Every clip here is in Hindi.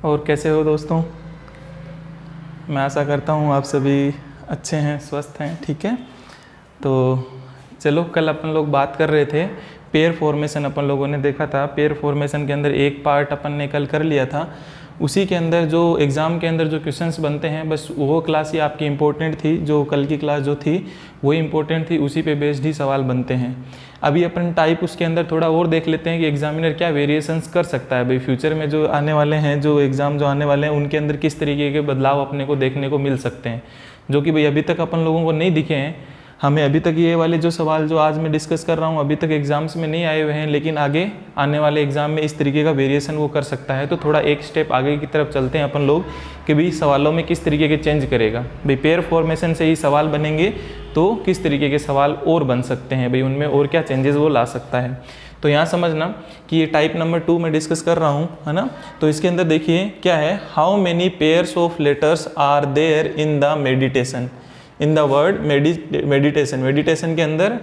और कैसे हो दोस्तों। मैं आशा करता हूँ आप सभी अच्छे हैं, स्वस्थ हैं, ठीक है। तो चलो, कल अपन लोग बात कर रहे थे पेयर फॉर्मेशन, अपन लोगों ने देखा था। पेयर फॉर्मेशन के अंदर एक पार्ट अपन ने कल कर लिया था, उसी के अंदर जो एग्ज़ाम के अंदर जो क्वेश्चंस बनते हैं, बस वो क्लास ही आपकी इम्पोर्टेंट थी। जो कल की क्लास जो थी वो इम्पोर्टेंट थी, उसी पे बेस्ड ही सवाल बनते हैं। अभी अपन टाइप उसके अंदर थोड़ा और देख लेते हैं कि एग्जामिनर क्या वेरिएशंस कर सकता है। भाई फ्यूचर में जो आने वाले हैं, जो एग्ज़ाम जो आने वाले हैं, उनके अंदर किस तरीके के बदलाव अपने को देखने को मिल सकते हैं, जो कि भाई अभी तक अपन लोगों को नहीं दिखे हैं। हमें अभी तक ये वाले जो सवाल जो आज मैं डिस्कस कर रहा हूँ अभी तक एग्जाम्स में नहीं आए हुए हैं, लेकिन आगे आने वाले एग्जाम में इस तरीके का वेरिएशन वो कर सकता है। तो थोड़ा एक स्टेप आगे की तरफ चलते हैं अपन लोग कि भाई सवालों में किस तरीके के चेंज करेगा। भाई पेयर फॉर्मेशन से ही सवाल बनेंगे तो किस तरीके के सवाल और बन सकते हैं, भाई उनमें और क्या चेंजेस वो ला सकता है। तो यहाँ समझना कि ये टाइप नंबर 2 में डिस्कस कर रहा हूँ, है ना। तो इसके अंदर देखिए क्या है, how many pairs of letters are there in the meditation, in the word meditation. Meditation के अंदर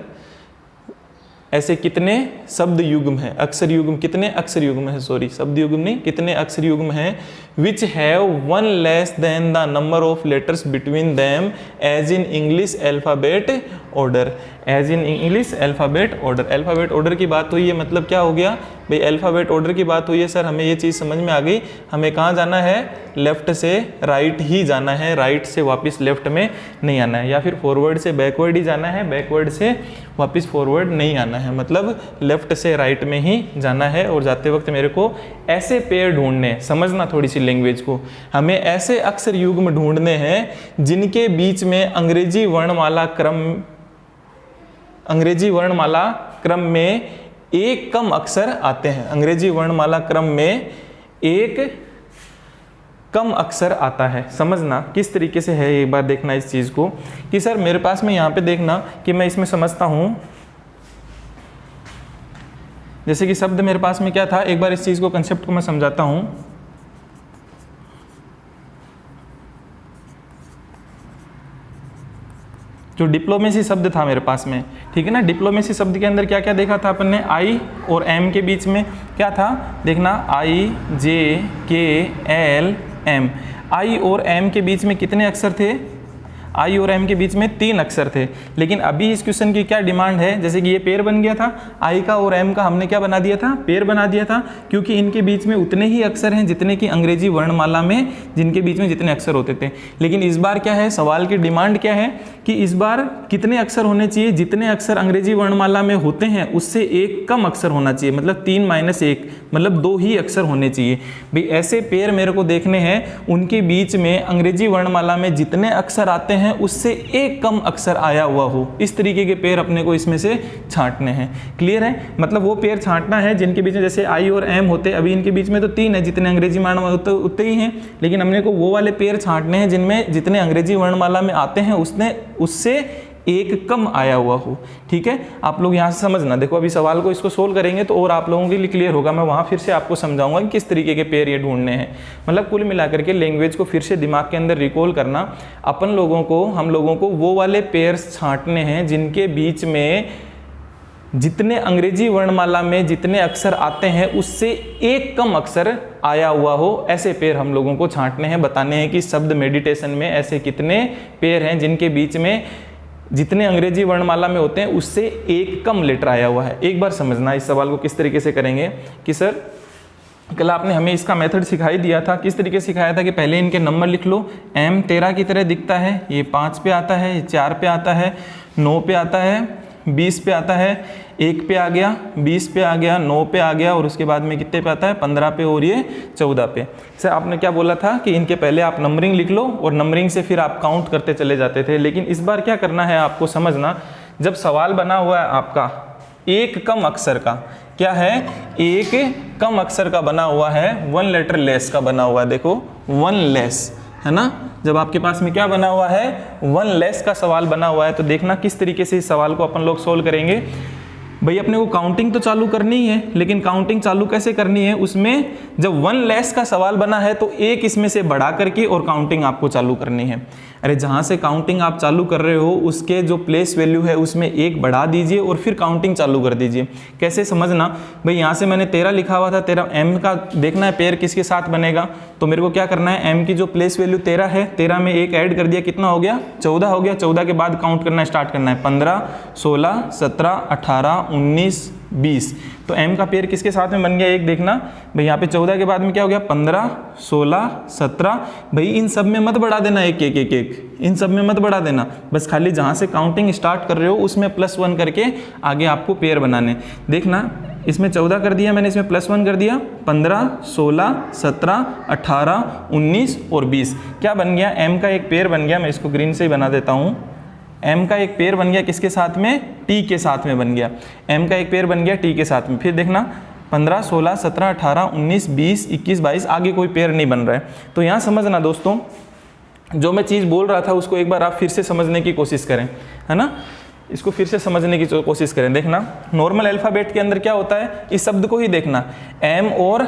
ऐसे कितने शब्द युग्म हैं, अक्षर युग्म, कितने अक्षर युग्म हैं, सॉरी शब्द युग्म नहीं, कितने अक्षर युग्म हैं, which have one less than the number of letters between them as in English alphabet order. As in English alphabet order. Alphabet order की बात हुई है, मतलब क्या हो गया भाई, अल्फ़ाबेट ऑर्डर की बात हुई है सर, हमें ये चीज़ समझ में आ गई। हमें कहाँ जाना है, लेफ़्ट से राइट ही जाना है, राइट से वापस लेफ़्ट में नहीं आना है, या फिर फॉरवर्ड से बैकवर्ड ही जाना है, बैकवर्ड से वापस फॉरवर्ड नहीं आना है, मतलब लेफ़्ट से राइट में ही जाना है। और जाते वक्त मेरे को ऐसे पेयर ढूंढने, समझना थोड़ी सी लैंग्वेज को, हमें ऐसे अक्षर युग्म ढूंढने हैं जिनके बीच में अंग्रेजी वर्णमाला क्रम में एक कम अक्षर आते हैं। अंग्रेजी वर्णमाला क्रम में एक कम अक्षर आता है। समझना किस तरीके से है, एक बार देखना इस चीज़ को कि सर मेरे पास में यहाँ पे देखना कि मैं इसमें समझता हूँ, जैसे कि शब्द मेरे पास में क्या था, एक बार इस चीज़ को, कंसेप्ट को मैं समझाता हूँ। जो डिप्लोमेसी शब्द था मेरे पास में, ठीक है ना। डिप्लोमेसी शब्द के अंदर क्या क्या देखा था अपन ने, आई और एम के बीच में क्या था, देखना IJKLM। आई और एम के बीच में कितने अक्षर थे, आई और एम के बीच में 3 अक्षर थे। लेकिन अभी इस क्वेश्चन की क्या डिमांड है, जैसे कि ये पेयर बन गया था, आई का और एम का हमने क्या बना दिया था, पेयर बना दिया था, क्योंकि इनके बीच में उतने ही अक्षर हैं जितने की अंग्रेजी वर्णमाला में, जिनके बीच में जितने अक्षर होते थे। लेकिन इस बार क्या है, सवाल की डिमांड क्या है कि इस बार कितने अक्षर होने चाहिए, जितने अक्षर अंग्रेजी वर्णमाला में होते हैं उससे एक कम अक्षर होना चाहिए, मतलब 3 - 1, मतलब 2 ही अक्षर होने चाहिए। भाई ऐसे पेयर मेरे को देखने हैं, उनके बीच में अंग्रेजी वर्णमाला में जितने अक्षर आते हैं उससे एक कम अक्षर आया हुआ हो, इस तरीके के पेयर अपने को इसमें से छांटने हैं। क्लियर है, मतलब वो पेयर छांटना है जिनके बीच में, जैसे आई और एम होते, अभी इनके बीच में तो 3 है, जितने अंग्रेजी वर्णमाला होते उतने ही हैं, लेकिन हमने को वो वाले पेयर छांटने हैं जिनमें जितने अंग्रेजी वर्णमाला में आते हैं उससे एक कम आया हुआ हो। ठीक है, आप लोग यहाँ से समझना। देखो अभी सवाल को इसको सोल्व करेंगे तो और आप लोगों के लिए क्लियर होगा। मैं वहाँ फिर से आपको समझाऊंगा कि किस तरीके के पेयर ये ढूंढने हैं। मतलब कुल मिलाकर के लैंग्वेज को फिर से दिमाग के अंदर रिकॉल करना, हम लोगों को वो वाले पेयर्स छांटने हैं जिनके बीच में जितने अंग्रेजी वर्णमाला में जितने अक्षर आते हैं उससे एक कम अक्षर आया हुआ हो। ऐसे पेयर हम लोगों को छांटने हैं, बताने हैं कि शब्द मेडिटेशन में ऐसे कितने पेयर हैं जिनके बीच में जितने अंग्रेजी वर्णमाला में होते हैं उससे एक कम लेटर आया हुआ है। एक बार समझना इस सवाल को किस तरीके से करेंगे कि सर कल आपने हमें इसका मेथड सिखाई दिया था। किस तरीके से सिखाया था कि पहले इनके नंबर लिख लो। एम 13 की तरह दिखता है, ये 5 पे आता है, ये 4 पे आता है, 9 पे आता है, 20 पे आता है, 1 पे आ गया, 20 पे आ गया, 9 पे आ गया, और उसके बाद में कितने पे आता है, 15 पे, और ये 14 पे। सर आपने क्या बोला था कि इनके पहले आप नंबरिंग लिख लो और नंबरिंग से फिर आप काउंट करते चले जाते थे। लेकिन इस बार क्या करना है आपको समझना, जब सवाल बना हुआ है आपका एक कम अक्षर का, क्या है, एक कम अक्षर का बना हुआ है, 1 लेटर लेस का बना हुआ है। देखो 1 लेस है ना, जब आपके पास में क्या बना हुआ है, 1 लेस का सवाल बना हुआ है, तो देखना किस तरीके से इस सवाल को अपन लोग सोल्व करेंगे। भाई अपने को काउंटिंग तो चालू करनी ही है, लेकिन काउंटिंग चालू कैसे करनी है, उसमें जब 1 लेस का सवाल बना है तो एक इसमें से बढ़ा करके और काउंटिंग आपको चालू करनी है। अरे जहाँ से काउंटिंग आप चालू कर रहे हो उसके जो प्लेस वैल्यू है उसमें 1 बढ़ा दीजिए और फिर काउंटिंग चालू कर दीजिए। कैसे समझना भाई, यहाँ से मैंने 13 लिखा हुआ था, 13 m का देखना है पेयर किसके साथ बनेगा, तो मेरे को क्या करना है, m की जो प्लेस वैल्यू 13 है, 13 में 1 ऐड कर दिया, कितना हो गया 14 हो गया। 14 के बाद काउंट करना स्टार्ट करना है 15, 16, 17, 18, 19, 20। तो m का पेयर किसके साथ में बन गया एक देखना भाई, यहाँ पे 14 के बाद में क्या हो गया 15, 16, 17। भाई इन सब में मत बढ़ा देना एक एक एक एक, इन सब में मत बढ़ा देना, बस खाली जहाँ से काउंटिंग स्टार्ट कर रहे हो उसमें +1 करके आगे आपको पेयर बनाने। देखना इसमें 14 कर दिया मैंने, इसमें +1 कर दिया, 15, 16, 17, 18, 19 और 20। क्या बन गया, m का एक पेयर बन गया। मैं इसको ग्रीन से ही बना देता हूँ। m का एक पेयर बन गया किसके साथ में, t के साथ में बन गया। m का एक पेयर बन गया t के साथ में। फिर देखना 15, 16, 17, 18, 19, 20, 21, 22 आगे कोई पेयर नहीं बन रहा है। तो यहाँ समझना दोस्तों, जो मैं चीज़ बोल रहा था उसको एक बार आप फिर से समझने की कोशिश करें, है ना, इसको फिर से समझने की कोशिश करें। देखना नॉर्मल अल्फ़ाबेट के अंदर क्या होता है, इस शब्द को ही देखना, m और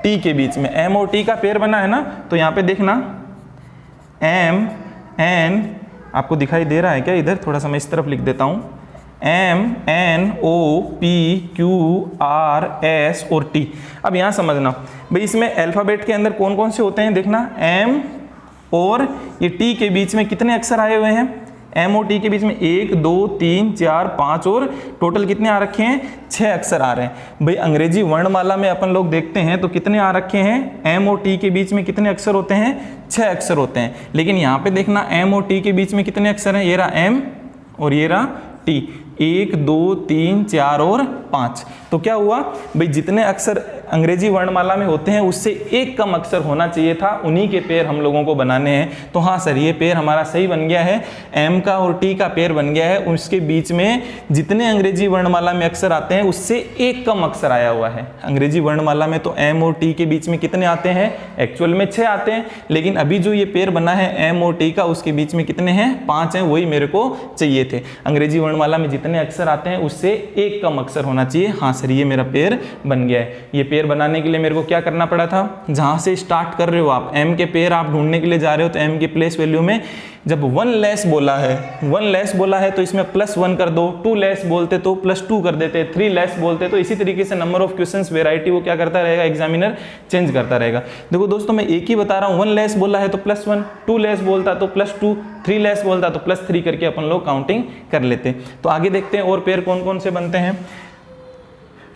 t के बीच में m और t का पेयर बना है ना, तो यहाँ पे देखना m n, आपको दिखाई दे रहा है क्या इधर, थोड़ा सा मैं इस तरफ लिख देता हूँ, m n o p q r s और t। अब यहाँ समझना भाई, इसमें अल्फ़ाबेट के अंदर कौन कौन से होते हैं, देखना m और ये t के बीच में कितने अक्षर आए हुए हैं, m और t के बीच में 1 2 3 4 5 और टोटल कितने आ रखे हैं, 6 अक्षर आ रहे हैं। भाई अंग्रेजी वर्णमाला में अपन लोग देखते हैं तो कितने आ रखे हैं, m और t के बीच में कितने अक्षर होते हैं, 6 अक्षर होते हैं। लेकिन यहाँ पे देखना m और t के बीच में कितने अक्षर हैं, ये रहा m और ये रहा t, 1 2 3 4 और 5। तो क्या हुआ भाई, जितने अक्षर अंग्रेजी वर्णमाला में होते हैं उससे एक कम अक्षर होना चाहिए था, उन्हीं के पेयर हम लोगों को बनाने हैं। तो हाँ सर, ये पेयर हमारा सही बन गया है, m का और t का पेयर बन गया है, उसके बीच में जितने अंग्रेजी वर्णमाला में अक्षर आते हैं उससे एक कम अक्षर आया हुआ है। अंग्रेजी वर्णमाला में तो m और t के बीच में कितने आते हैं, एक्चुअल में 6 आते हैं, लेकिन अभी जो ये पेयर बना है m और t का उसके बीच में कितने हैं, 5 हैं, वही मेरे को चाहिए थे। अंग्रेजी वर्णमाला में जितने अक्षर आते हैं उससे एक कम अक्षर होना चाहिए। हाँ सर, ये मेरा पेयर बन गया है। ये पेयर बनाने के लिए मेरे को क्या करना पड़ा था, जहां से स्टार्ट कर रहे हो आप, m के पेयर आप ढूंढने के लिए जा रहे हो, तो m के प्लेस वैल्यू में जब 1 लेस बोला है तो इसमें +1 कर दो, 2 लेस बोलते तो +2 कर देते, 3 लेस बोलते तो इसी तरीके से नंबर ऑफ क्वेश्चंस वेराइटी वो क्या करता रहेगा, एग्जामिनर चेंज करता रहेगा। देखो दोस्तों, मैं एक ही बता रहा हूँ, 1 लेस बोला है तो +1, 2 लेस बोलता तो +2, 3 लेस बोलता तो +3 करके अपन लोग काउंटिंग कर लेते। तो आगे देखते हैं और पेयर कौन कौन से बनते हैं।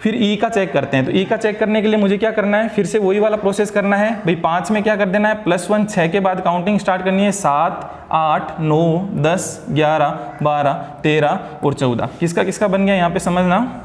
फिर ई का चेक करते हैं। तो ई का चेक करने के लिए मुझे क्या करना है, फिर से वही वाला प्रोसेस करना है भाई। 5 में क्या कर देना है, +1, 6 के बाद काउंटिंग स्टार्ट करनी है, 7, 8, 9, 10, 11, 12, 13 और 14। किसका किसका बन गया यहाँ पे समझना,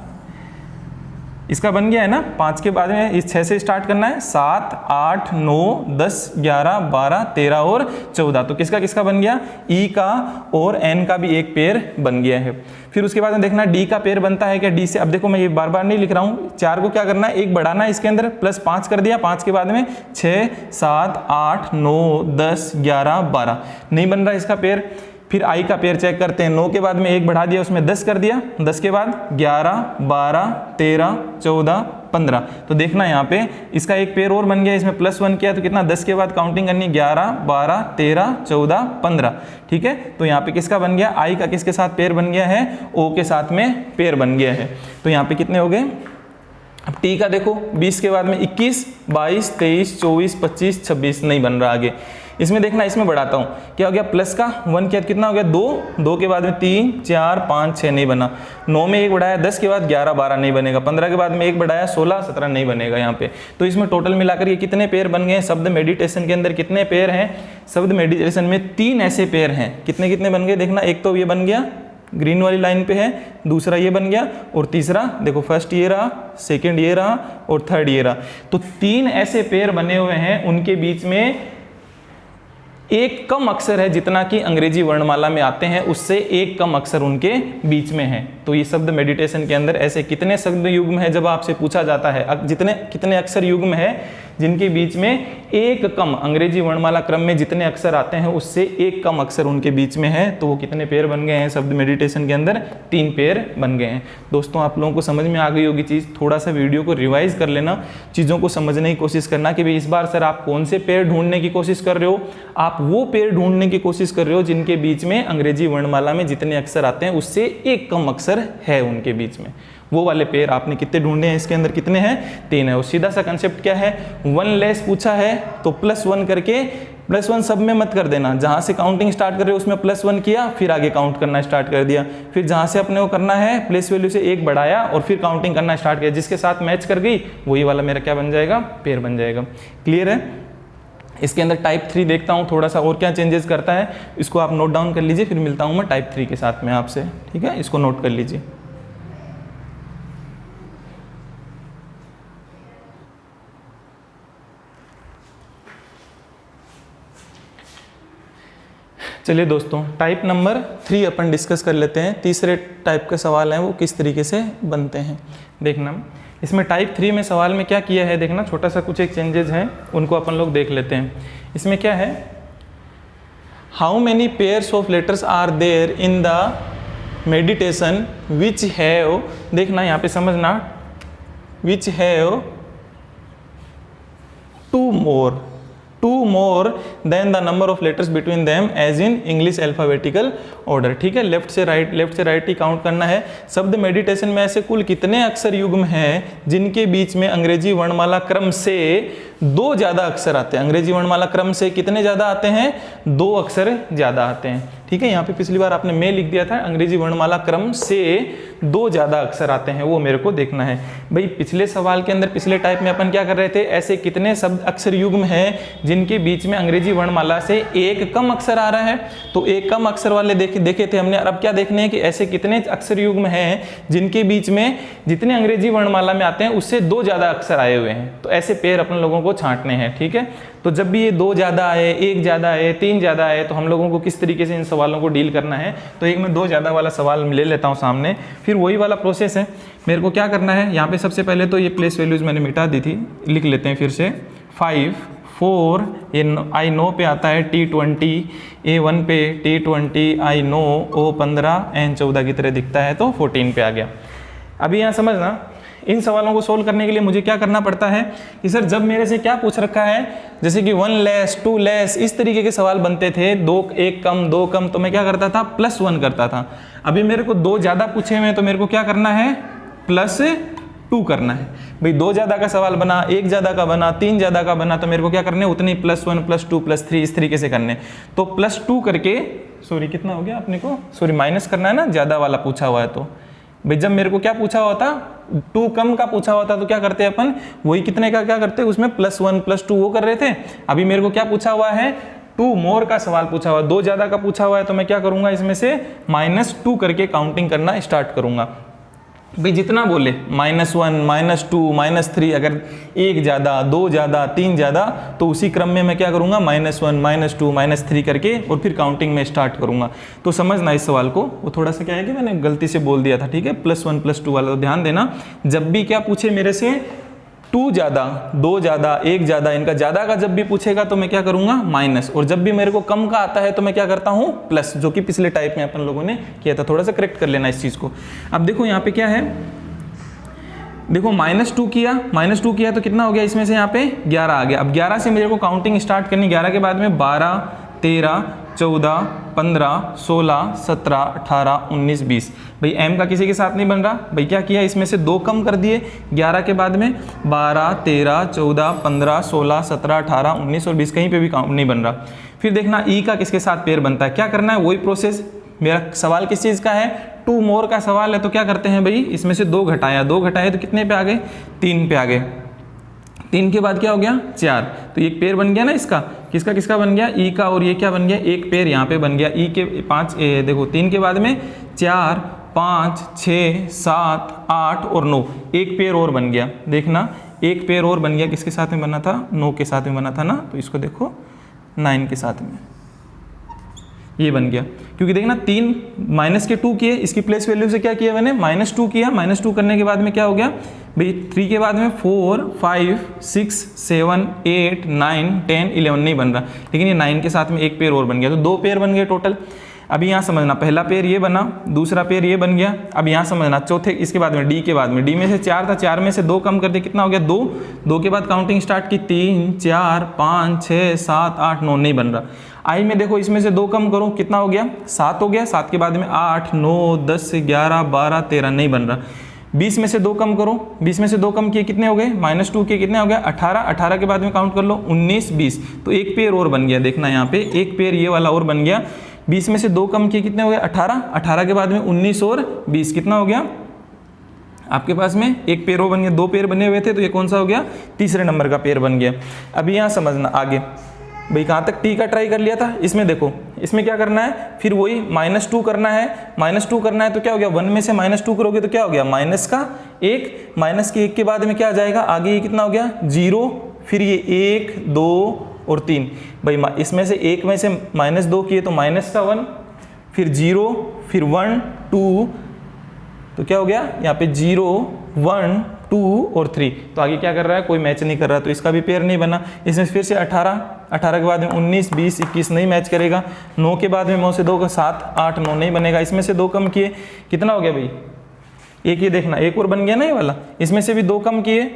इसका बन गया है ना। 5 के बाद में इस 6 से स्टार्ट करना है, 7, 8, 9, 10, 11, 12, 13 और 14। तो किसका किसका बन गया, ई का और एन का भी एक पेयर बन गया है। फिर उसके बाद में देखना डी का पेयर बनता है क्या, डी से। अब देखो मैं ये बार बार नहीं लिख रहा हूँ, 4 को क्या करना है, एक बढ़ाना है इसके अंदर, +5 कर दिया। 5 के बाद में 6, 7, 8, 9, 10, 11, 12 नहीं बन रहा इसका पेयर। फिर आई का पेयर चेक करते हैं, 9 के बाद में 1 बढ़ा दिया, उसमें 10 कर दिया। 10 के बाद 11, 12, 13, 14, 15। तो देखना यहाँ पे इसका एक पेयर और बन गया, इसमें +1 किया तो कितना, 10 के बाद काउंटिंग करनी, 11, 12, 13, 14, 15। ठीक है, तो यहाँ पे किसका बन गया, आई का किसके साथ पेयर बन गया है, ओ के साथ में पेयर बन गया है। तो यहाँ पे कितने हो गए। अब टी का देखो, 20 के बाद में 21, 22, 23, 24, 25, 26 नहीं बन रहा आगे। इसमें देखना, इसमें बढ़ाता हूँ, क्या हो गया, प्लस का 1 किया कितना हो गया, 2, 2 के बाद में 3, 4, 5, 6 नहीं बना। 9 में 1 बढ़ाया, 10 के बाद 11, 12 नहीं बनेगा। 15 के बाद में 1 बढ़ाया, 16, 17 नहीं बनेगा यहाँ पे। तो इसमें टोटल मिलाकर ये कितने पेयर बन गए हैं। शब्द मेडिटेशन के अंदर कितने पेयर हैं, शब्द मेडिटेशन में 3 ऐसे पेयर हैं। कितने कितने बन गए देखना, एक तो ये बन गया, ग्रीन वाली लाइन पे है, दूसरा ये बन गया, और तीसरा देखो, फर्स्ट ये रहा, सेकंड ये रहा और थर्ड ये रहा। तो 3 ऐसे पेयर बने हुए हैं, उनके बीच में एक कम अक्षर है, जितना कि अंग्रेजी वर्णमाला में आते हैं उससे एक कम अक्षर उनके बीच में है। तो ये शब्द मेडिटेशन के अंदर ऐसे कितने शब्द युग्म है, जब आपसे पूछा जाता है जितने कितने अक्षर युग्म है, जिनके बीच में एक कम अंग्रेजी वर्णमाला क्रम में जितने अक्षर आते हैं उससे एक कम अक्षर उनके बीच में है, तो वो कितने पेयर बन गए हैं शब्द मेडिटेशन के अंदर? 3 पेयर बन गए हैं। दोस्तों आप लोगों को समझ में आ गई होगी चीज़, थोड़ा सा वीडियो को रिवाइज कर लेना, चीज़ों को समझने की कोशिश करना कि भाई इस बार सर आप कौन से पेयर ढूंढने की कोशिश कर रहे हो? आप वो पेयर ढूंढने की कोशिश कर रहे हो जिनके बीच में अंग्रेजी वर्णमाला में जितने अक्षर आते हैं उससे एक कम अक्षर है उनके बीच में, वो वाले पेयर आपने कितने ढूंढे हैं? इसके अंदर कितने हैं? 3 है। और सीधा सा कंसेप्ट क्या है, 1 लेस पूछा है तो +1 करके, +1 सब में मत कर देना, जहां से काउंटिंग स्टार्ट कर रहे हो उसमें +1 किया, फिर आगे काउंट करना स्टार्ट कर दिया, फिर जहां से अपने को करना है प्लेस वैल्यू से 1 बढ़ाया और फिर काउंटिंग करना स्टार्ट किया, जिसके साथ मैच कर गई वही वाला मेरा क्या बन जाएगा? पेयर बन जाएगा। क्लियर है? इसके अंदर टाइप 3 देखता हूँ थोड़ा सा और क्या चेंजेस करता है, इसको आप नोट डाउन कर लीजिए, फिर मिलता हूँ मैं टाइप 3 के साथ में आपसे, ठीक है? इसको नोट कर लीजिए। चलिए दोस्तों, टाइप नंबर 3 अपन डिस्कस कर लेते हैं। तीसरे टाइप के सवाल हैं वो किस तरीके से बनते हैं देखना। इसमें टाइप 3 में सवाल में क्या किया है देखना, छोटा सा कुछ एक चेंजेस हैं उनको अपन लोग देख लेते हैं। इसमें क्या है, how many pairs of letters are there in the meditation which have, देखना यहाँ पे समझना, which have 2 more than the number of letters between them as in English alphabetical order। ठीक है, लेफ्ट से राइट ही काउंट करना है। शब्द मेडिटेशन में ऐसे कुल कितने अक्षर युग्म हैं जिनके बीच में अंग्रेजी वर्णमाला क्रम से 2 ज़्यादा अक्षर आते हैं? अंग्रेजी वर्णमाला क्रम से कितने ज़्यादा आते हैं? 2 अक्षर ज़्यादा आते हैं। ठीक है, यहाँ पे पिछली बार आपने में लिख दिया था, अंग्रेजी वर्णमाला क्रम से 2 ज़्यादा अक्षर आते हैं, वो मेरे को देखना है। भाई पिछले सवाल के अंदर, पिछले टाइप में अपन क्या कर रहे थे, ऐसे कितने शब्द अक्षर युग्म हैं जिनके बीच में अंग्रेजी वर्णमाला से एक कम अक्षर आ रहा है? तो एक कम अक्षर वाले देखे थे हमने। अब क्या देखने हैं कि ऐसे कितने अक्षर युग्म हैं जिनके बीच में जितने अंग्रेजी वर्णमाला में आते हैं उससे 2 ज़्यादा अक्षर आए हुए हैं। तो ऐसे पेयर अपन लोगों को छांटने हैं। ठीक है, तो जब भी ये 2 ज़्यादा आए, 1 ज़्यादा आए, 3 ज़्यादा आए, तो हम लोगों को किस तरीके से इन सवालों को डील करना है। तो एक मैं 2 ज़्यादा वाला सवाल ले लेता हूँ सामने, फिर वही वाला प्रोसेस है। मेरे को क्या करना है, यहाँ पे सबसे पहले तो ये प्लेस वैल्यूज़ मैंने मिटा दी थी, लिख लेते हैं फिर से। 5, 4, ये आई नो पे आता है, T20, A1 पे T20, I know, O15, N14 की तरह दिखता है, तो 14 पे आ गया। अभी यहाँ समझना, इन सवालों को सोल्व करने के लिए मुझे क्या करना पड़ता है कि सर जब मेरे से क्या पूछ रखा है, जैसे कि 1 लेस, 2 लेस, इस तरीके के सवाल बनते थे, 1 कम, 2 कम, तो मैं क्या करता था, +1 करता था। अभी मेरे को 2 ज़्यादा पूछे हुए हैं तो मेरे को क्या करना है, +2 करना है। भाई 2 ज़्यादा का सवाल बना, 1 ज़्यादा का बना, 3 ज़्यादा का बना, तो मेरे को क्या करने, उतने +1, +2, +3 इस तरीके से करने। तो +2 करके, सॉरी कितना हो गया अपने को, सॉरी माइनस करना है ना, ज़्यादा वाला पूछा हुआ है। तो भाई जब मेरे को क्या पूछा हुआ था, 2 कम का पूछा हुआ था, तो क्या करते हैं अपन, वही कितने का क्या करते हैं, उसमें +1, +2 वो कर रहे थे। अभी मेरे को क्या पूछा हुआ है, 2 मोर का सवाल पूछा हुआ है, 2 ज़्यादा का पूछा हुआ है, तो मैं क्या करूँगा, इसमें से -2 करके काउंटिंग करना स्टार्ट करूँगा। भाई जितना बोले, -1, -2, -3, अगर 1 ज़्यादा, 2 ज़्यादा, 3 ज़्यादा, तो उसी क्रम में मैं क्या करूँगा, -1, -2, -3 करके और फिर काउंटिंग में स्टार्ट करूँगा। तो समझना इस सवाल को, वो थोड़ा सा क्या है कि मैंने गलती से बोल दिया था। ठीक है, +1, +2 वाला, तो ध्यान देना, जब भी क्या पूछे मेरे से, 2 ज़्यादा, 2 ज़्यादा, 1 ज़्यादा, इनका ज़्यादा का जब भी पूछेगा तो मैं क्या करूँगा, माइनस, और जब भी मेरे को कम का आता है तो मैं क्या करता हूँ, प्लस, जो कि पिछले टाइप में अपन लोगों ने किया था। थोड़ा सा करेक्ट कर लेना इस चीज़ को। अब देखो यहाँ पे क्या है, देखो -2 किया, -2 किया तो कितना हो गया, इसमें से यहाँ पे 11 आ गया। अब 11 से मेरे को काउंटिंग स्टार्ट करनी, 11 के बाद में 12, 13, 14, 15, 16, 17, 18, 19, 20। भाई m का किसी के साथ नहीं बन रहा, भाई क्या किया, इसमें से 2 कम कर दिए, 11 के बाद में 12, 13, 14, 15, 16, 17, 18, 19 और 20, कहीं पे भी काउंट नहीं बन रहा। फिर देखना ई का किसके साथ पेयर बनता है, क्या करना है, वही प्रोसेस। मेरा सवाल किस चीज़ का है, 2 मोर का सवाल है, तो क्या करते हैं भाई, इसमें से 2 घटाया, 2 घटाए तो कितने पे आ गए, 3 पे आ गए। 3 के बाद क्या हो गया, 4, तो एक पेयर बन गया ना इसका, किसका किसका बन गया, ई का, और ये क्या बन गया, एक पेयर यहाँ पे बन गया। ई के 5, देखो 3 के बाद में 4, 5, 6, 7, 8 और 9, एक पेयर और बन गया। देखना एक पेयर और बन गया, किसके साथ में बना था, 9 के साथ में बना था ना, तो इसको देखो 9 के साथ में। ये बन गया, क्योंकि देखना 3 माइनस के 2 किए, इसकी प्लेस वैल्यू से क्या किया मैंने -2 किया, -2 करने के बाद में क्या हो गया भाई 3 के बाद में 4 5 6 7 8 9 10 11 नहीं बन रहा, लेकिन ये 9 के साथ में एक पेयर और बन गया, तो 2 पेयर बन गए टोटल। अभी यहाँ समझना, पहला पेयर ये बना, दूसरा पेयर ये बन गया। अब यहाँ समझना चौथे, इसके बाद में डी के बाद में, डी में से 4 था, 4 में से 2 कम कर दे, कितना हो गया 2, 2 के बाद काउंटिंग स्टार्ट की 3 4 5 6 7 8 9 नहीं बन रहा। आई में देखो इसमें से 2 कम करो, कितना हो गया 7 हो गया, 7 के बाद में 8 9 10 11 12 13 नहीं बन रहा। 20 में से 2 कम करो, 20 में से 2 कम किए कितने हो गए -2 के कितने हो गया 18, 18 के बाद में काउंट कर लो 19 20, तो एक पेयर और बन गया। देखना यहाँ पे एक पेयर ये वाला और बन गया। 20 में से 2 कम किए कितने हो गए 18, 18 के बाद में 19 और 20 कितना हो गया आपके पास में एक पेयर और बन गया। 2 पेयर बने हुए थे, तो ये कौन सा हो गया तीसरे नंबर का पेयर बन गया। अभी यहाँ समझना आगे भाई, कहाँ तक टी का ट्राई कर लिया था। इसमें देखो, इसमें क्या करना है, फिर वही -2 करना है, -2 करना है तो क्या हो गया 1 में से -2 करोगे तो क्या हो गया माइनस का 1, माइनस के 1 के बाद में क्या आ जाएगा आगे, ये कितना हो गया 0, फिर ये 1 2 और 3। भाई इसमें से 1 में से -2 किए तो माइनस का 1, फिर 0, फिर 1 2, तो क्या हो गया यहाँ पे 0 1 2 और 3। तो आगे क्या कर रहा है, कोई मैच नहीं कर रहा, तो इसका भी पेयर नहीं बना। इसमें फिर से 18, 18 के बाद में 19 20 21 नहीं मैच करेगा। 9 के बाद में 9 से 2 का 7 8 9 नहीं बनेगा। इसमें से 2 कम किए कितना हो गया भाई, एक ये देखना एक और बन गया ना ये वाला। इसमें से भी 2 कम किए,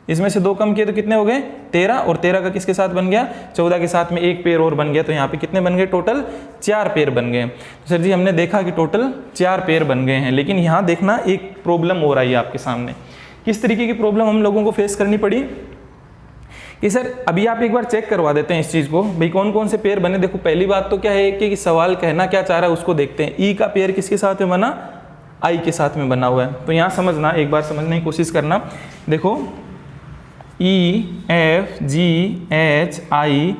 इसमें से 2 कम किए तो कितने हो गए 13, और 13 का किसके साथ बन गया 14 के साथ में एक पेयर और बन गया। तो यहाँ पे कितने बन गए टोटल 4 पेयर बन गए। तो सर जी हमने देखा कि टोटल 4 पेयर बन गए हैं, लेकिन यहाँ देखना एक प्रॉब्लम हो रही है आपके सामने। किस तरीके की प्रॉब्लम हम लोगों को फेस करनी पड़ी कि सर अभी आप एक बार चेक करवा देते हैं इस चीज़ को, भाई कौन कौन से पेयर बने। देखो पहली बात तो क्या है कि सवाल कहना क्या चाह रहा है उसको देखते हैं। ई का पेयर किसके साथ में बना, आई के साथ में बना हुआ है। तो यहाँ समझना, एक बार समझने की कोशिश करना। देखो E F G H I,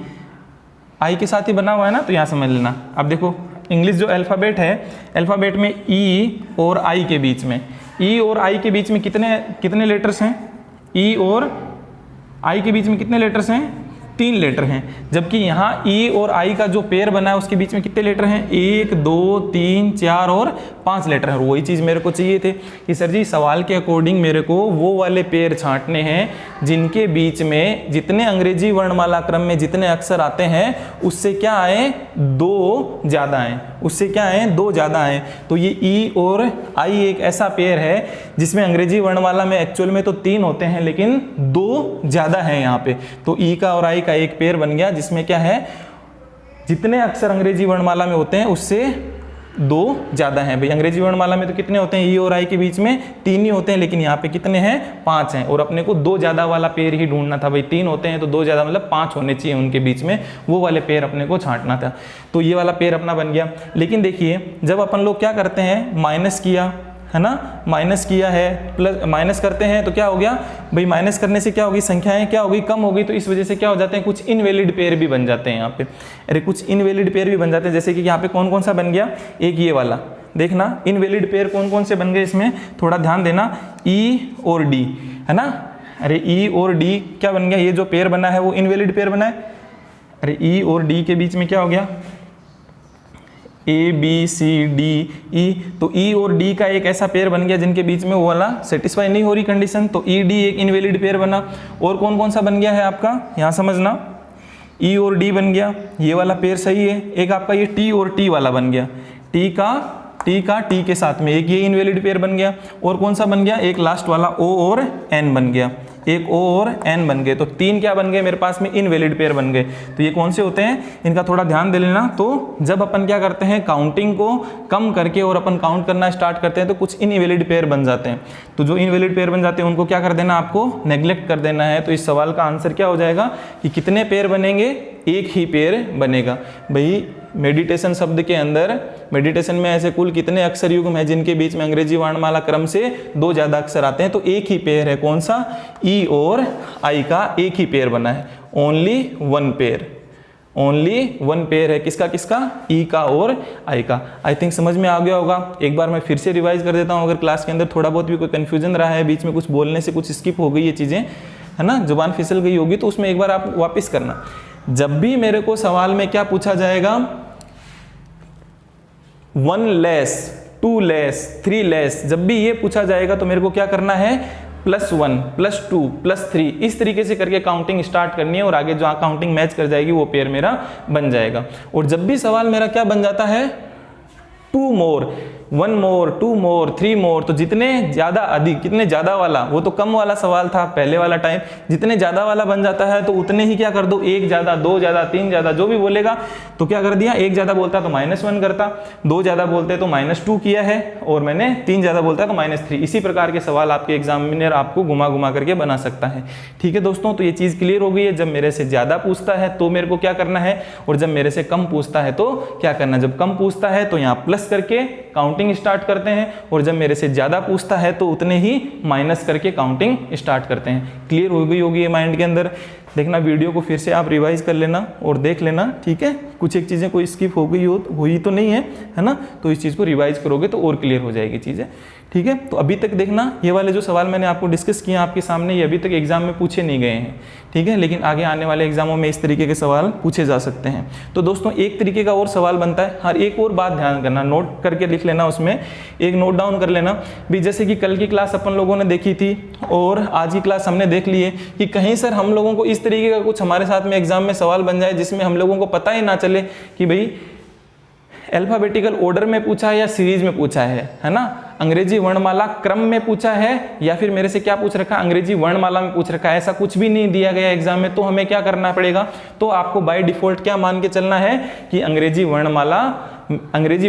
आई के साथ ही बना हुआ है ना, तो यहाँ समझ लेना। अब देखो इंग्लिश जो अल्फ़ाबेट है, अल्फ़ाबेट में ई और आई के बीच में, ई और आई के बीच में कितने लेटर्स हैं, ई और आई के बीच में कितने लेटर्स हैं 3 लेटर हैं। जबकि यहाँ ई और आई का जो पेयर बना है उसके बीच में कितने लेटर हैं 1 2 3 4 और 5 लेटर हैं। वही चीज़ मेरे को चाहिए थे कि सर जी सवाल के अकॉर्डिंग मेरे को वो वाले पेयर छांटने हैं जिनके बीच में जितने अंग्रेजी वर्णमाला क्रम में जितने अक्षर आते हैं उससे क्या आए 2 ज़्यादा आए, उससे क्या आए 2 ज़्यादा आए। तो ये ई और आई एक ऐसा पेयर है जिसमें अंग्रेजी वर्णमाला में एक्चुअल में तो 3 होते हैं लेकिन 2 ज़्यादा हैं यहाँ पे। तो ई का और आई का एक पेयर बन गया जिसमें क्या है जितने अक्षर अंग्रेजी वर्णमाला में होते हैं उससे 2 ज़्यादा हैं। भाई अंग्रेजी वर्णमाला में तो कितने होते हैं ई और आई के बीच में 3 ही होते हैं, लेकिन यहाँ पे कितने हैं 5 हैं, और अपने को 2 ज़्यादा वाला पेयर ही ढूंढना था। भाई 3 होते हैं तो 2 ज़्यादा मतलब 5 होने चाहिए उनके बीच में, वो वाले पेयर अपने को छांटना था। तो ये वाला पेयर अपना बन गया। लेकिन देखिए जब अपन लोग क्या करते हैं माइनस किया है ना, माइनस किया है प्लस माइनस करते हैं तो क्या हो गया भाई, माइनस करने से क्या होगी संख्याएं क्या होगी कम होगी, तो इस वजह से क्या हो जाते हैं कुछ इनवैलिड पेयर भी बन जाते हैं यहाँ पे। अरे कुछ इनवैलिड पेयर भी बन जाते हैं, जैसे कि यहाँ पे कौन कौन सा बन गया, एक ये वाला देखना इनवैलिड पेयर कौन कौन से बन गए, इसमें थोड़ा ध्यान देना ई और डी है ना। अरे ई और डी क्या बन गया, ये जो पेयर बना है वो इनवैलिड पेयर बना है। अरे ई और डी के बीच में क्या हो गया A B C D E, तो ई और डी का एक ऐसा पेयर बन गया जिनके बीच में वो वाला सेटिस्फाई नहीं हो रही कंडीशन, तो ई डी एक इनवैलिड पेयर बना। और कौन कौन सा बन गया है आपका यहाँ समझना, ई और डी बन गया, ये वाला पेयर सही है। एक आपका ये टी और टी वाला बन गया, टी का टी के साथ में एक ये इनवैलिड पेयर बन गया। और कौन सा बन गया, एक लास्ट वाला ओ और एन बन गया, एक ओ और एन बन गए। तो 3 क्या बन गए मेरे पास में इनवैलिड पेयर बन गए। तो ये कौन से होते हैं इनका थोड़ा ध्यान दे लेना। तो जब अपन क्या करते हैं काउंटिंग को कम करके और अपन काउंट करना स्टार्ट करते हैं तो कुछ इनवैलिड पेयर बन जाते हैं। तो जो इनवैलिड पेयर बन जाते हैं उनको क्या कर देना, आपको नेग्लेक्ट कर देना है। तो इस सवाल का आंसर क्या हो जाएगा कि कितने पेयर बनेंगे, एक ही पेयर बनेगा। भाई मेडिटेशन शब्द के अंदर, मेडिटेशन में ऐसे कुल कितने अक्षर युग्म है जिनके बीच में अंग्रेजी वर्णमाला क्रम से 2 ज़्यादा अक्षर आते हैं, तो एक ही पेयर है कौन सा, ई और आई का एक ही पेयर बना है। Only one pair, only one pair है किसका किसका, ई का और आई का। आई थिंक समझ में आ गया होगा। एक बार मैं फिर से रिवाइज कर देता हूँ, अगर क्लास के अंदर थोड़ा बहुत भी कोई कन्फ्यूजन रहा है, बीच में कुछ बोलने से कुछ स्किप हो गई ये चीज़ें है ना, जुबान फिसल गई होगी, तो उसमें एक बार आप वापस करना। जब भी मेरे को सवाल में क्या पूछा जाएगा 1 लेस, 2 लेस, 3 लेस, जब भी ये पूछा जाएगा तो मेरे को क्या करना है, +1, +2, +3 इस तरीके से करके काउंटिंग स्टार्ट करनी है और आगे जो काउंटिंग मैच कर जाएगी वो पेयर मेरा बन जाएगा। और जब भी सवाल मेरा क्या बन जाता है, 2 मोर, 1 मोर, 2 मोर, 3 मोर, तो जितने ज़्यादा अधिक, कितने ज़्यादा वाला, वो तो कम वाला सवाल था पहले वाला टाइम, जितने ज़्यादा वाला बन जाता है तो उतने ही क्या कर दो, 1 ज़्यादा, 2 ज़्यादा, 3 ज़्यादा, जो भी बोलेगा तो क्या कर दिया, 1 ज़्यादा बोलता तो -1 करता, 2 ज़्यादा बोलते तो -2 किया है, और मैंने 3 ज़्यादा बोलता तो -3। इसी प्रकार के सवाल आपके एग्जामिनर आपको घुमा घुमा करके बना सकता है। ठीक है दोस्तों, तो ये चीज़ क्लियर हो गई है। जब मेरे से ज़्यादा पूछता है तो मेरे को क्या करना है, और जब मेरे से कम पूछता है तो क्या करना है। जब कम पूछता है तो यहाँ प्लस करके काउंटिंग स्टार्ट करते हैं, और जब मेरे से ज़्यादा पूछता है तो उतने ही माइनस करके काउंटिंग स्टार्ट करते हैं। क्लियर हो गई होगी ये माइंड के अंदर। देखना वीडियो को फिर से आप रिवाइज कर लेना और देख लेना, ठीक है। कुछ एक चीज़ें कोई स्किप हो गई हुई तो नहीं है ना, तो इस चीज़ को रिवाइज करोगे तो और क्लियर हो जाएगी चीज़ें, ठीक है। तो अभी तक देखना ये वाले जो सवाल मैंने आपको डिस्कस किए आपके सामने, ये अभी तक एग्जाम में पूछे नहीं गए हैं, ठीक है, लेकिन आगे आने वाले एग्जामों में इस तरीके के सवाल पूछे जा सकते हैं। तो दोस्तों एक तरीके का और सवाल बनता है, हर एक और बात ध्यान करना, नोट करके लिख लेना, उसमें एक नोट डाउन कर लेना भी। जैसे कि कल की क्लास अपन लोगों ने देखी थी और आज की क्लास हमने देख ली है कि कहीं सर हम लोगों को इस तरीके का कुछ हमारे साथ में एग्जाम में सवाल बन जाए जिसमें हम लोगों को पता ही ना चले कि भाई अल्फाबेटिकल ऑर्डर में पूछा है या सीरीज में पूछा है ना, अंग्रेजी वर्णमाला क्रम में पूछा है या फिर मेरे से क्या पूछ रखा है, अंग्रेजी वर्णमाला में पूछ रखा है। ऐसा कुछ भी नहीं दिया गया एग्जाम में, तो हमें क्या करना पड़ेगा, तो आपको बाय डिफॉल्ट क्या मान के चलना है कि अंग्रेजी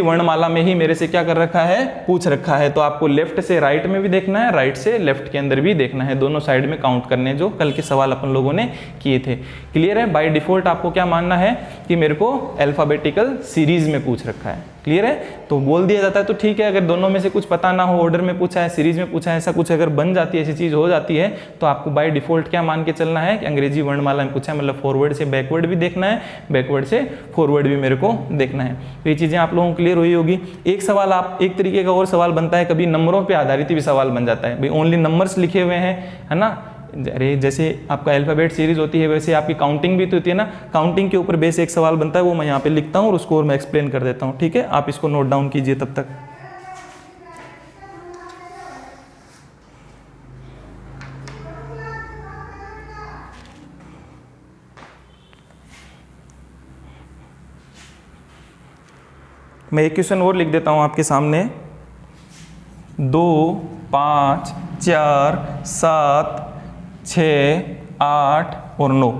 वर्णमाला में ही मेरे से क्या कर रखा है, पूछ रखा है। तो आपको लेफ्ट से राइट में भी देखना है, राइट से लेफ्ट के अंदर भी देखना है, दोनों साइड में काउंट करने हैं जो कल के सवाल अपन लोगों ने किए थे। क्लियर है। बाय डिफॉल्ट आपको क्या मानना है कि मेरे को अल्फाबेटिकल सीरीज में पूछ रखा है। क्लियर है। तो बोल दिया जाता है तो ठीक है, अगर दोनों में से कुछ पता ना हो, ऑर्डर में पूछा है, सीरीज में पूछा है, ऐसा कुछ अगर बन जाती है, ऐसी चीज हो जाती है, तो आपको बाय डिफॉल्ट क्या मान के चलना है कि अंग्रेजी वर्णमाला में पूछा है, मतलब फॉरवर्ड से बैकवर्ड भी देखना है, बैकवर्ड से फॉरवर्ड भी मेरे को देखना है। तो ये चीजें आप लोगों को क्लियर हुई होगी। एक सवाल आप एक तरीके का और सवाल बनता है, कभी नंबरों पर आधारित भी सवाल बन जाता है, भाई ओनली नंबर्स लिखे हुए हैं, है ना। अरे जैसे आपका अल्फाबेट सीरीज होती है वैसे आपकी काउंटिंग भी तो होती है ना, काउंटिंग के ऊपर बेस एक सवाल बनता है, वो मैं यहाँ पे लिखता हूँ और उसको और मैं एक्सप्लेन कर देता हूँ, ठीक है। आप इसको नोट डाउन कीजिए तब तक। मैं एक क्वेश्चन और लिख देता हूँ आपके सामने, 2, 5, 4, 7, 6, 8 और 9,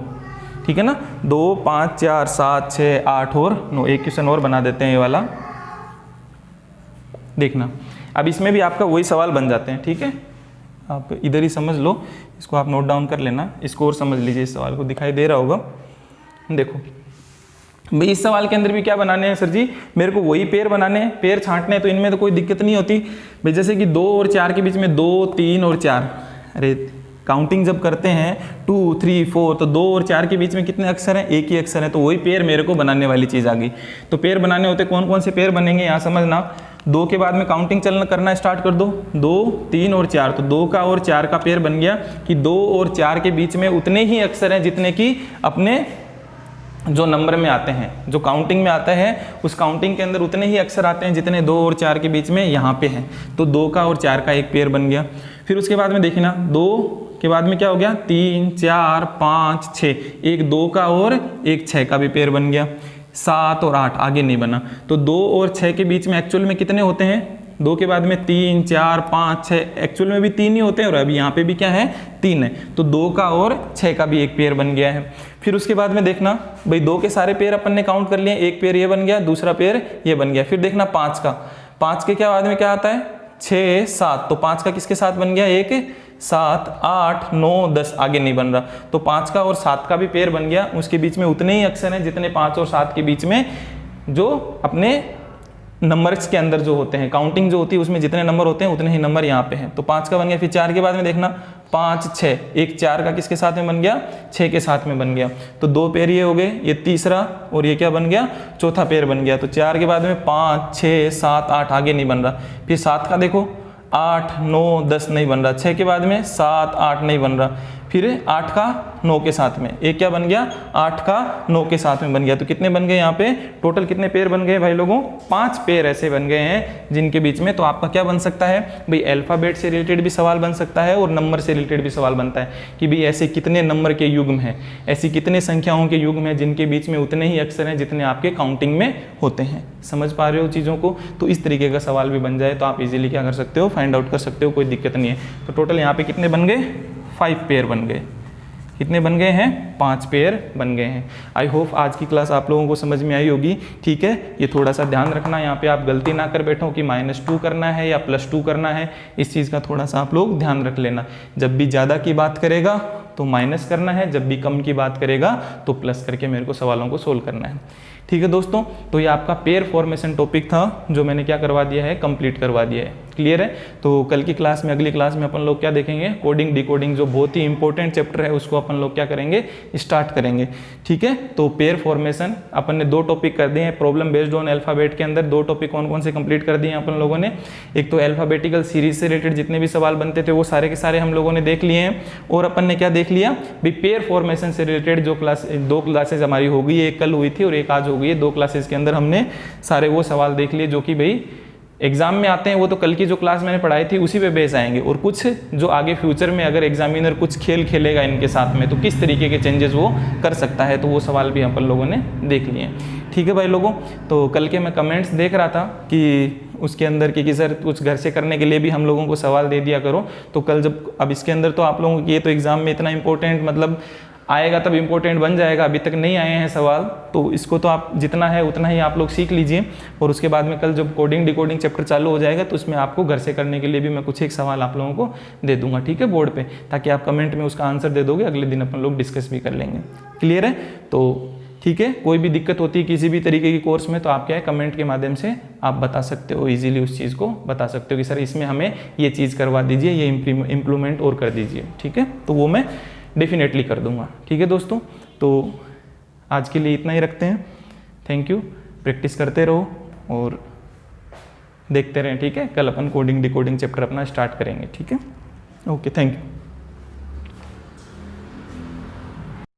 ठीक है ना। 2, 5, 4, 7, 6, 8 और 9। एक क्वेश्चन और बना देते हैं ये वाला, देखना। अब इसमें भी आपका वही सवाल बन जाते हैं, ठीक है। आप इधर ही समझ लो, इसको आप नोट डाउन कर लेना, इसको और समझ लीजिए, इस सवाल को दिखाई दे रहा होगा। देखो भाई इस सवाल के अंदर भी क्या बनाने हैं सर जी, मेरे को वही पेयर बनाने हैं, पेयर छांटने हैं, तो इनमें तो कोई दिक्कत नहीं होती भाई। जैसे कि 2 और 4 के बीच में 2, 3 और 4, अरे काउंटिंग जब करते हैं 2, 3, 4, तो 2 और 4 के बीच में कितने अक्षर हैं, एक ही अक्षर है, तो वही पेयर मेरे को बनाने वाली चीज़ आ गई। तो पेयर बनाने होते कौन कौन से पेयर बनेंगे यहाँ समझना। 2 के बाद में काउंटिंग करना स्टार्ट कर दो, 2, 3 और 4, तो 2 का और 4 का पेयर बन गया कि 2 और 4 के बीच में उतने ही अक्षर हैं जितने कि अपने जो नंबर में आते हैं, जो काउंटिंग में आता है उस काउंटिंग के अंदर उतने ही अक्षर आते हैं जितने 2 और 4 के बीच में यहाँ पे हैं। तो 2 का और 4 का एक पेयर बन गया। फिर उसके बाद में देखना 2 के बाद में क्या हो गया, 3, 4, 5, 6, एक 2 का और एक 6 का भी पेयर बन गया। 7 और 8 आगे नहीं बना। तो 2 और 6 के बीच में एक्चुअल में कितने होते हैं, 2 के बाद में 3, 4, 5, 6, एक्चुअल में भी 3 ही होते हैं और अभी यहाँ पे भी क्या है, 3 है। तो 2 का और 6 का भी एक पेयर बन गया है। फिर उसके बाद में देखना भाई 2 के सारे पेयर अपन ने काउंट कर लिए, एक पेयर ये बन गया, दूसरा पेयर ये बन गया। फिर देखना 5 के क्या बाद में क्या आता है, 6, 7, तो 5 का किसके साथ बन गया, एक 7, 8, 9, 10, आगे नहीं बन रहा। तो 5 का और 7 का भी पेयर बन गया, उसके बीच में उतने ही अक्षर हैं जितने 5 और 7 के बीच में जो अपने नंबर्स के अंदर जो होते हैं, काउंटिंग जो होती है उसमें जितने नंबर होते हैं उतने ही नंबर यहाँ पे हैं। तो 5 का बन गया। फिर 4 के बाद में देखना 5, 6, एक 4 का किसके साथ में बन गया, 6 के साथ में बन गया। तो 2 पेयर ये हो गए, ये तीसरा और ये क्या बन गया, चौथा पेयर बन गया। तो 4 के बाद में 5, 6, 7, 8 आगे नहीं बन रहा। फिर 7 का देखो 8, 9, 10 नहीं बन रहा। 6 के बाद में 7, 8 नहीं बन रहा। फिर 8 का 9 के साथ में, एक क्या बन गया 8 का 9 के साथ में बन गया। तो कितने बन गए यहाँ पे टोटल कितने पेयर बन गए भाई लोगों, 5 पेयर ऐसे बन गए हैं जिनके बीच में। तो आपका क्या बन सकता है भाई, अल्फाबेट से रिलेटेड भी सवाल बन सकता है और नंबर से रिलेटेड भी सवाल बनता है कि भाई ऐसे कितने नंबर के युग्म हैं, ऐसी कितने संख्याओं के युग्म हैं जिनके बीच में उतने ही अक्षर हैं जितने आपके काउंटिंग में होते हैं। समझ पा रहे हो चीज़ों को। तो इस तरीके का सवाल भी बन जाए तो आप इजीली क्या कर सकते हो, फाइंड आउट कर सकते हो, कोई दिक्कत नहीं है। तो टोटल यहाँ पे कितने बन गए, 5 पेयर बन गए। कितने बन गए हैं, 5 पेयर बन गए हैं। आई होप आज की क्लास आप लोगों को समझ में आई होगी। ठीक है, ये थोड़ा सा ध्यान रखना, यहाँ पे आप गलती ना कर बैठो कि -2 करना है या +2 करना है। इस चीज़ का थोड़ा सा आप लोग ध्यान रख लेना। जब भी ज़्यादा की बात करेगा तो माइनस करना है, जब भी कम की बात करेगा तो प्लस करके मेरे को सवालों को सोल्व करना है। ठीक है दोस्तों, तो ये आपका पेयर फॉर्मेशन टॉपिक था जो मैंने क्या करवा दिया है, कंप्लीट करवा दिया है। क्लियर है। तो कल की क्लास में, अगली क्लास में अपन लोग क्या देखेंगे, कोडिंग डिकोडिंग, जो बहुत ही इंपॉर्टेंट चैप्टर है उसको अपन लोग क्या करेंगे, स्टार्ट करेंगे। ठीक है, तो पेयर फॉर्मेशन अपन ने 2 टॉपिक कर दिए हैं। प्रॉब्लम बेस्ड ऑन अल्फाबेट के अंदर 2 टॉपिक कौन कौन से कंप्लीट कर दिए हैं अपन लोगों ने। एक तो अल्फाबेटिकल सीरीज से रिलेटेड जितने भी सवाल बनते थे वो सारे के सारे हम लोगों ने देख लिए हैं। और अपन ने क्या देख लिया भाई, पेयर फॉर्मेशन से रिलेटेड जो 2 क्लासेज हमारी हो गई, एक कल हुई थी और एक आज हो गई है। 2 क्लासेज के अंदर हमने सारे वो सवाल देख लिए जो कि भाई एग्जाम में आते हैं। वो तो कल की जो क्लास मैंने पढ़ाई थी उसी पे बेस आएंगे, और कुछ जो आगे फ्यूचर में अगर एग्जामिनर कुछ खेल खेलेगा इनके साथ में तो किस तरीके के चेंजेस वो कर सकता है, तो वो सवाल भी अपन लोगों ने देख लिए हैं। ठीक है भाई लोगों, तो कल के मैं कमेंट्स देख रहा था कि उसके अंदर कि सर कुछ घर से करने के लिए भी हम लोगों को सवाल दे दिया करो। तो कल जब, अब इसके अंदर तो आप लोगों की ये तो एग्जाम में इतना इंपॉर्टेंट मतलब आएगा तब इम्पोर्टेंट बन जाएगा, अभी तक नहीं आए हैं सवाल, तो इसको तो आप जितना है उतना ही आप लोग सीख लीजिए। और उसके बाद में कल जब कोडिंग डिकोडिंग चैप्टर चालू हो जाएगा तो उसमें आपको घर से करने के लिए भी मैं कुछ एक सवाल आप लोगों को दे दूंगा। ठीक है, बोर्ड पे, ताकि आप कमेंट में उसका आंसर दे दोगे, अगले दिन अपन लोग डिस्कस भी कर लेंगे। क्लियर है। तो ठीक है, कोई भी दिक्कत होती है किसी भी तरीके की कोर्स में तो आप क्या है, कमेंट के माध्यम से आप बता सकते हो, इजीली उस चीज़ को बता सकते हो कि सर इसमें हमें ये चीज़ करवा दीजिए, ये इम्प्लीमेंट और कर दीजिए। ठीक है, तो वो मैं डेफिनेटली कर दूंगा। ठीक है दोस्तों, तो आज के लिए इतना ही रखते हैं। थैंक यू, प्रैक्टिस करते रहो और देखते रहें। ठीक है, कल अपन कोडिंग डिकोडिंग चैप्टर अपना स्टार्ट करेंगे। ठीक है, ओके, थैंक यू।